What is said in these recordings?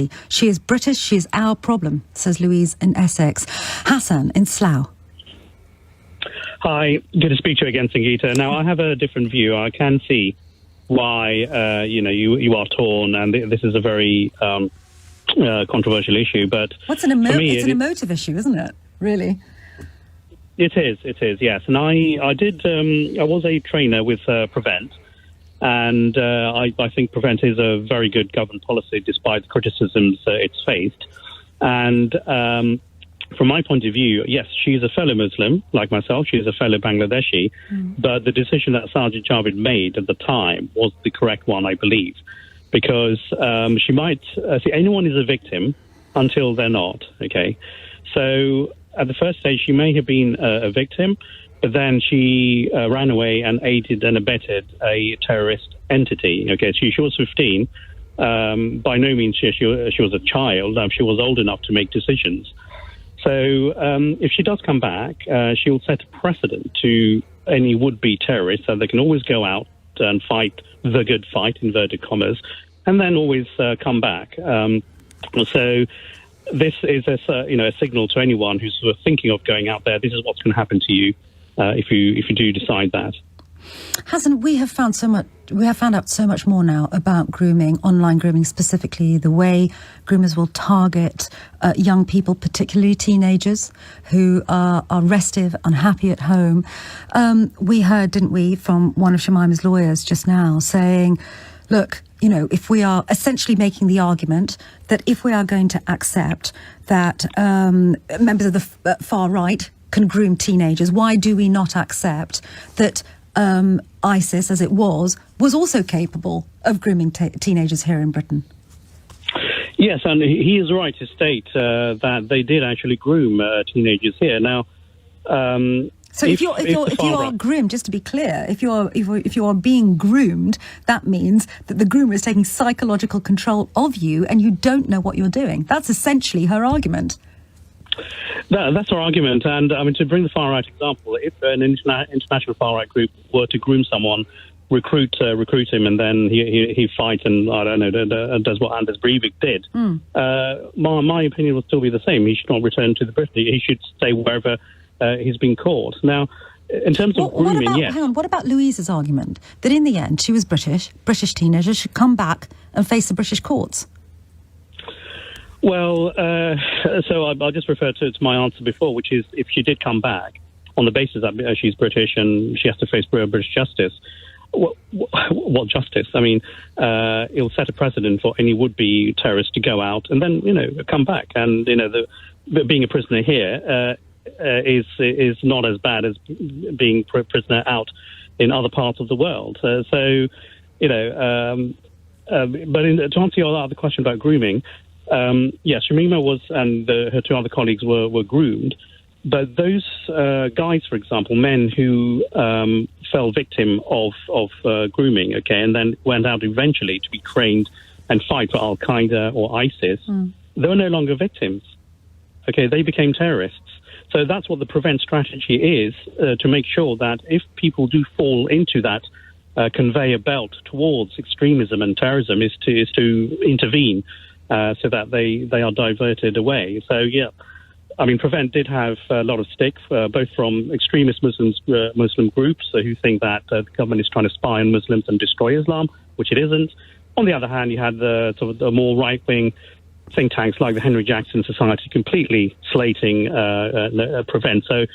party. She is British, she is our problem, says Louise in Essex. Hassan in Slough. Hi, good to speak to you again, Sangeeta. Now, I have a different view. I can see why, you are torn, and this is a very controversial issue. But it's an emotive issue, isn't it? Really? It is, yes. And I was a trainer with Prevent, and I think Prevent is a very good government policy despite the criticisms it's faced. And from my point of view, yes, she's a fellow Muslim, like myself. She's a fellow Bangladeshi. But the decision that Sajid Javid made at the time was the correct one, I believe, because she might see anyone is a victim until they're not, okay? So at the first stage, she may have been a victim, but then she ran away and aided and abetted a terrorist entity. Okay, she was 15. By no means she was a child. She was old enough to make decisions. So if she does come back, she'll set a precedent to any would-be terrorists that they can always go out and fight the good fight, inverted commas, and then always come back. So this is a signal to anyone who's sort of thinking of going out there. This is what's going to happen to you if you do decide that. Hassan, we have found out so much more now about grooming, online grooming specifically, the way groomers will target young people, particularly teenagers who are restive, unhappy at home. We heard, didn't we, from one of Shamima's lawyers just now saying, look, if we are essentially making the argument that if we are going to accept that members of the far right can groom teenagers, why do we not accept that ISIS, as it was also capable of grooming teenagers here in Britain? Yes, and he is right to state that they did actually groom teenagers here. Now, so if you are groomed, just to be clear, if you are being groomed, that means that the groomer is taking psychological control of you, and you don't know what you're doing. That's essentially her argument. That's our argument, and I mean, to bring the far-right example, if an international far-right group were to groom someone, recruit him, and then he fights and, I don't know, does what Anders Breivik did, my opinion would still be the same. He should not return to the Britain. He should stay wherever he's been caught. Now, in terms of grooming, yes. Hang on, what about Louise's argument that in the end she was British teenagers should come back and face the British courts? Well, so I'll just refer to my answer before, which is if she did come back on the basis that she's British and she has to face British justice, what justice? I mean, it'll set a precedent for any would-be terrorist to go out and then, come back. And, being a prisoner here is not as bad as being a prisoner out in other parts of the world. But to answer your other question about grooming, yes, Shamima was, and her two other colleagues were groomed, but those guys, for example, men who fell victim of grooming, okay, and then went out eventually to be trained and fight for Al Qaeda or ISIS, they were no longer victims. Okay, they became terrorists. So that's what the Prevent strategy is, to make sure that if people do fall into that conveyor belt towards extremism and terrorism, is to intervene. So that they are diverted away. So, yeah, I mean, Prevent did have a lot of stick, both from extremist Muslim groups who think that the government is trying to spy on Muslims and destroy Islam, which it isn't. On the other hand, you had the more right-wing think tanks like the Henry Jackson Society completely slating Prevent. So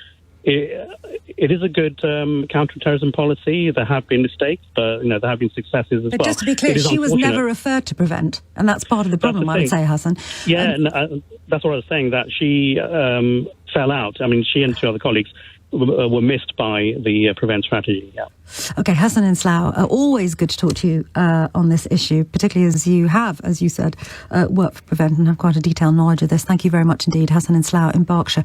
it is a good counter-terrorism policy. There have been mistakes, but there have been successes as well. But just to be clear, she was never referred to Prevent, and that's part of the problem, I would say, Hassan. Yeah, that's what I was saying, that she fell out. I mean, she and two other colleagues were missed by the Prevent strategy, yeah. OK, Hassan in Slough, always good to talk to you on this issue, particularly as you have, as you said, worked for Prevent and have quite a detailed knowledge of this. Thank you very much indeed, Hassan in Slough in Berkshire.